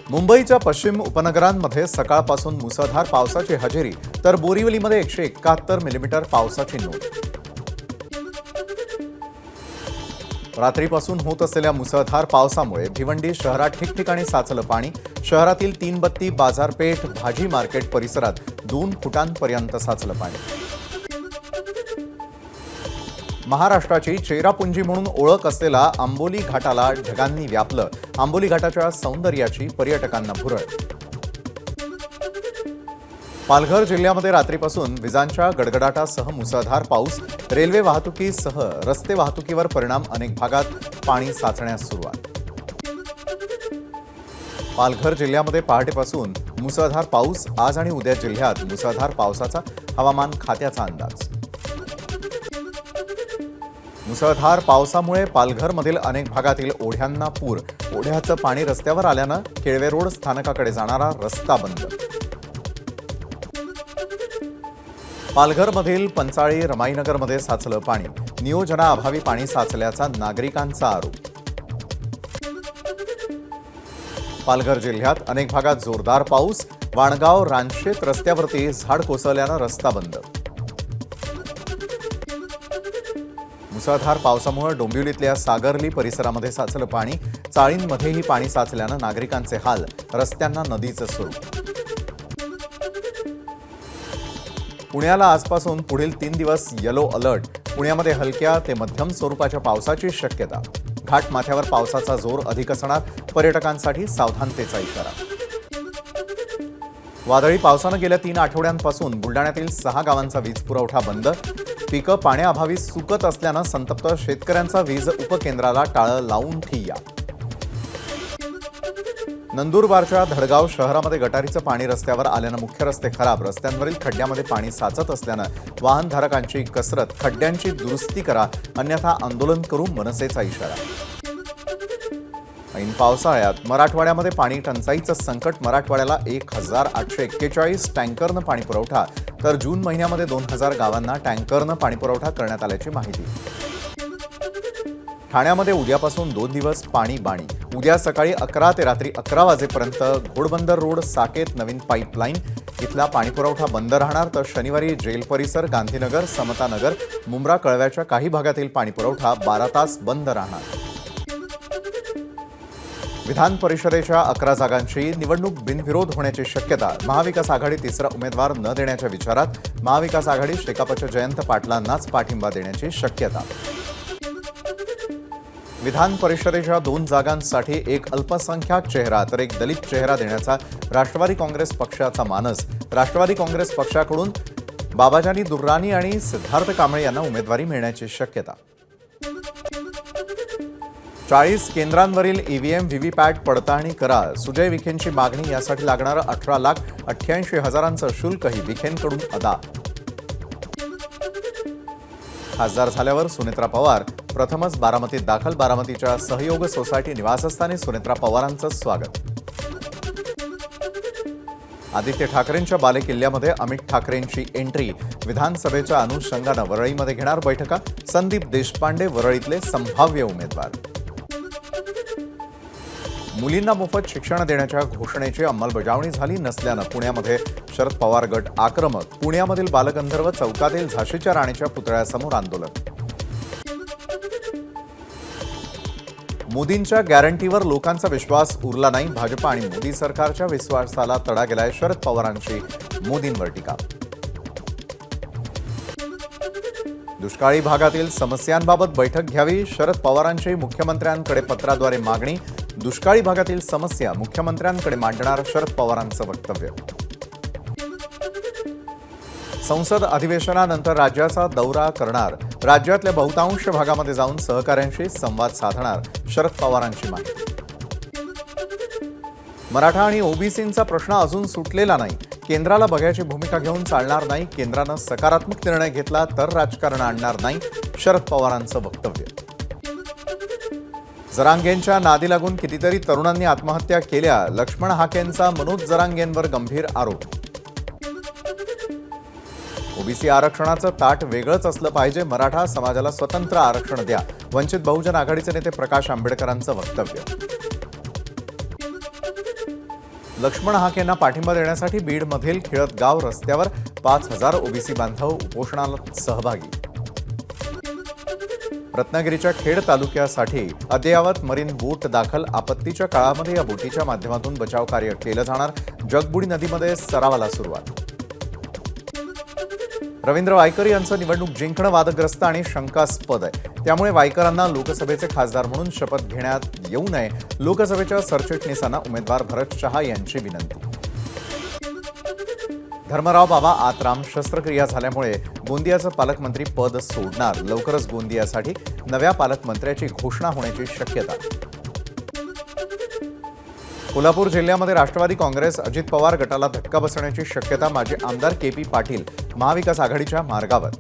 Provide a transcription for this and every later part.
मुंबईच्या पश्चिम उपनगरांमध्ये सकाळपासून मुसळधार पावसाची हजेरी, तर बोरिवलीमध्ये 171 मिलीमीटर पावसाची नोंद. रात्रीपासून होत असलेल्या मुसळधार पावसामुळे भिवंडी शहरात ठिकठिकाणी साचलं पाणी. शहरातील तीनबत्ती, बाजारपेठ, भाजी मार्केट परिसरात 2 फुटांपर्यंत साचलं पाणी. महाराष्ट्राची चेरापुंजी म्हणून ओळख असलेला आंबोली घाटाला ढगांनी व्यापलं. आंबोली घाटाच्या सौंदर्याची पर्यटकांना भुरळ. पालघर जिल्ह्यामध्ये रात्रीपासून विजांच्या गडगडाटासह मुसळधार पाऊस. रेल्वे वाहतुकीसह रस्ते वाहतुकीवर परिणाम. अनेक भागात पाणी साचण्यास सुरुवात. पालघर जिल्ह्यामध्ये पहाटेपासून मुसळधार पाऊस. आज आणि उद्या जिल्ह्यात मुसळधार पावसाचा हवामान खात्याचा अंदाज. मुसळधार पावसामुळे पालघरमधील अनेक भागातील ओढ्यांना पूर. ओढ्याचं पाणी रस्त्यावर आल्यानं केळवे रोड स्थानकाकडे जाणारा रस्ता बंद. पालघरमधील पंचाळी, रमाईनगरमध्ये साचलं पाणी. नियोजनाअभावी पाणी साचल्याचा नागरिकांचा आरोप. पालघर जिल्ह्यात अनेक भागात जोरदार पाऊस. वाणगाव रानशेत रस्त्यावरती झाड कोसळल्यानं रस्ता बंद. मुसळधार पावसामुळे डोंबिवलीतल्या सागरली परिसरामध्ये साचलं पाणी. चाळींमध्येही पाणी साचल्यानं नागरिकांचे हाल. रस्त्यांना नदीचं स्वरूप. पुण्याला आजपासून पुढील 3 दिवस येलो अलर्ट. पुण्यामध्ये हलक्या ते मध्यम स्वरूपाच्या पावसाची शक्यता. घाटमाथ्यावर पावसाचा जोर अधिक असणार. पर्यटकांसाठी सावधानतेचा इशारा. वादळी पावसानं गेल्या 3 आठवड्यांपासून बुलडाण्यातील 6 गावांचा वीज पुरवठा बंद. पिकं पाण्याअभावी सुकत असल्यानं संतप्त शेतकऱ्यांचा वीज उपकेंद्राला टाळं लावून ठिय्या. नंदुरबारच्या धडगाव शहरामध्ये गटारीचं पाणी रस्त्यावर आल्यानं मुख्य रस्ते खराब. रस्त्यांवरील खड्ड्यामध्ये पाणी साचत असल्यानं वाहनधारकांची कसरत. खड्ड्यांची दुरुस्ती करा, अन्यथा आंदोलन करू, मनसेचा इशारा. ऐन पावसाळ्यात मराठवाड्यामध्ये पाणी टंचाईचं संकट. मराठवाड्याला 1841 टँकरनं पाणी पुरवठा, तर जून महिन्यामध्ये 2000 गावांना टँकरनं पाणी पुरवठा करण्यात आल्याची माहिती. ठाण्यामध्ये उद्यापासून 2 दिवस पाणी बाणी. उद्या सकाळी 11 ते रात्री 11 वाजेपर्यंत घोडबंदर रोड, साकेत नवीन पाईपलाईन इथला पाणीपुरवठा बंद राहणार. तर शनिवारी जेल परिसर, गांधीनगर, समतानगर, मुंब्रा, कळव्याच्या काही भागातील पाणीपुरवठा 12 तास बंद राहणार. विधान परिषदेच्या 11 जागांची निवडणूक बिनविरोध होण्याची शक्यता. महाविकास आघाडी तिसरा उमेदवार न देण्याच्या विचारात. महाविकास आघाडी शेकापच्या जयंत पाटलांनाच पाठिंबा देण्याची शक्यता. विधान परिषदेच्या 2 जागांसाठी एक अल्पसंख्याक चेहरा तर एक दलित चेहरा देण्याचा राष्ट्रवादी काँग्रेस पक्षाचा मानस. राष्ट्रवादी काँग्रेस पक्षाकडून बाबाजानी दुर्राणी आणि सिद्धार्थ कांबळे यांना उमेदवारी मिळण्याची शक्यता. 40 केंद्रांवरील ईव्हीएम, व्हीव्हीपॅट पडताळणी करा. सुजय विखेंची मागणी. यासाठी लागणारं 18,88,000चं शुल्कही विखेंकडून अदा. खासदार झाल्यावर सुनेत्रा पवार प्रथमच बारामतीत दाखल. बारामतीच्या सहयोग सोसायटी निवासस्थानी सुनेत्रा पवारांचं स्वागत. आदित्य ठाकरेंच्या बालेकिल्ल्यामध्ये अमित ठाकरेंची एंट्री. विधानसभेच्या अनुषंगानं वरळीमध्ये घेणार बैठका. संदीप देशपांडे वरळीतले संभाव्य उमेदवार. मुलींना मोफत शिक्षण देण्याच्या घोषणेची अंमलबजावणी झाली नसल्यानं पुण्यामध्ये शरद पवार गट आक्रमक. पुण्यामधील बालगंधर्व चौकातील झाशीच्या राणीच्या पुतळ्यासमोर आंदोलन. मोदींच्या गॅरंटीवर लोकांचा विश्वास उरला नाही. भाजप आणि मोदी सरकारच्या विश्वासाला तडा गेलाय. शरद पवारांची मोदींवर टीका. दुष्काळी भागातील समस्यांबाबत बैठक घ्यावी. शरद पवारांची मुख्यमंत्र्यांकडे पत्राद्वारे मागणी. दुष्काळी भागातील समस्या मुख्यमंत्र्यांकडे मांडणार शरद पवारांचं वक्तव्य. संसद अधिवेशनानंतर राज्याचा दौरा करणार. राज्यातल्या बहुतांश भागामध्ये जाऊन सहकाऱ्यांशी संवाद साधणार. शरद पवारांची माहिती. मराठा आणि ओबीसींचा प्रश्न अजून सुटलेला नाही. केंद्राला बघ्याची भूमिका घेऊन चालणार नाही. केंद्रानं सकारात्मक निर्णय घेतला तर राजकारण आणणार नाही. शरद पवारांचं वक्तव्य. जरांगेंच्या नादी लागून कितीतरी तरुणांनी आत्महत्या केल्या. लक्ष्मण हाकेंचा मनोज जरांगेंवर गंभीर आरोप. ओबीसी आरक्षणाचं ताट वेगळंच असलं पाहिजे. मराठा समाजाला स्वतंत्र आरक्षण द्या. वंचित बहुजन आघाडीचे नेते प्रकाश आंबेडकरांचं वक्तव्य. लक्ष्मण हाक यांना पाठिंबा देण्यासाठी बीडमधील खिळतगाव रस्त्यावर 5,000 ओबीसी बांधव उपोषणात सहभागी. रत्नागिरीच्या खेड तालुक्यासाठी अद्ययावत मरीन बोट दाखल. आपत्तीच्या काळामध्ये या बोटीच्या माध्यमातून बचाव कार्य केलं जाणार. जगबुडी नदीमध्ये सरावाला सुरुवात. रवींद्र वायकर यांचं निवडणूक जिंकणं वादग्रस्त आणि शंकास्पद आहे. त्यामुळे वायकरांना लोकसभेचे खासदार म्हणून शपथ घेण्यात येऊ नये. लोकसभेच्या सरचिटणीसांना उमेदवार भरत शहा यांची विनंती. धर्मराव बाबा आत्राम शस्त्रक्रिया झाल्यामुळे गोंदियाचं पालकमंत्री पद सोडणार. लवकरच गोंदियासाठी नव्या पालकमंत्र्याची घोषणा होण्याची शक्यता. कोल्हापूर जिल्ह्यामध्ये राष्ट्रवादी काँग्रेस अजित पवार गटाला धक्का बसण्याची शक्यता. माजी आमदार के.पी. पाटील महाविकास आघाडीच्या मार्गावर.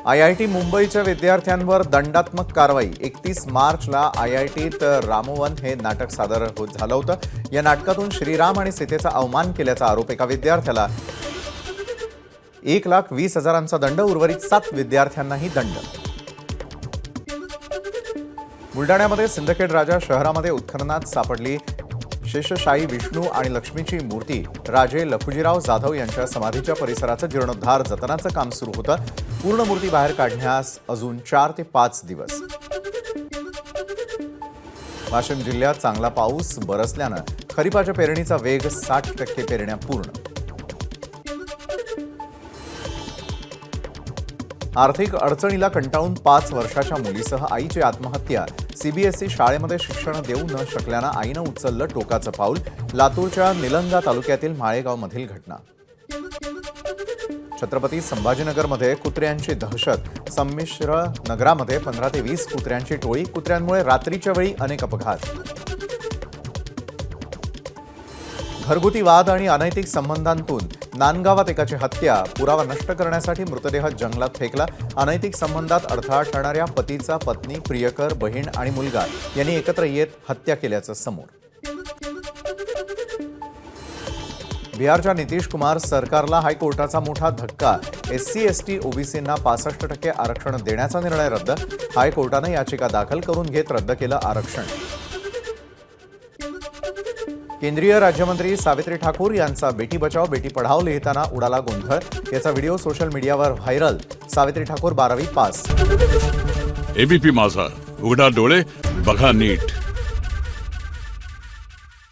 IIT मुंबईच्या विद्यार्थ्यांवर दंडात्मक कारवाई. 31 मार्चला IITत रामवन हे नाटक सादर झालं होतं. या नाटकातून श्रीराम आणि सीतेचा अवमान केल्याचा आरोप. एका विद्यार्थ्याला 1,20,000चा दंड. उर्वरित 7 विद्यार्थ्यांनाही दंड. बुलडाण्यामध्ये सिंदखेड राजा शहरामध्ये उत्खननात सापडली शेषशाही विष्णू आणि लक्ष्मीची मूर्ती. राजे लखुजीराव जाधव यांच्या समाधीच्या परिसराचं जीर्णोद्धार जतनाचं काम सुरू होतं. पूर्ण मूर्ती बाहेर काढण्यास अजून 4 ते 5 दिवस. वाशिम जिल्ह्यात चांगला पाऊस बरसल्यानं खरीपाच्या पेरणीचा वेग 60% पेरण्या पूर्ण. आर्थिक अडचणीला कंटाळून 5 वर्षाच्या मुलीसह आईची आत्महत्या. सीबीएसई शाळेमध्ये शिक्षण देऊ न शकल्यानं आईनं उचललं टोकाचं पाऊल. लातूरच्या निलंगा तालुक्यातील माळेगावमधील घटना. छत्रपती संभाजीनगरमध्ये कुत्र्यांची दहशत. संमिश्र नगरामध्ये 15 ते 20 कुत्र्यांची टोळी. कुत्र्यांमुळे रात्रीच्या वेळी अनेक अपघात. घरगुती वाद आणि अनैतिक संबंधांतून नांदगावात एकाची हत्या. पुरावा नष्ट करण्यासाठी मृतदेह जंगलात फेकला. अनैतिक संबंधात अडथळा ठरणाऱ्या पतीचा पत्नी, प्रियकर, बहीण आणि मुलगा यांनी एकत्र येत हत्या केल्याचं समोर. बिहारच्या नितीश कुमार सरकारला हायकोर्टाचा मोठा धक्का. SC ST ओबीसींना 65% आरक्षण देण्याचा निर्णय रद्द. हायकोर्टानं याचिका दाखल करून घेत रद्द केलं आरक्षण. केंद्रीय राज्यमंत्री सावित्री ठाकूर यांचा बेटी बचाओ बेटी पढाओ लिहिताना उडाला गोंधळ. याचा व्हिडिओ सोशल मीडियावर व्हायरल. सावित्री ठाकूर 12वी पास. ABP माझा, उघडा डोळे बघा नीट.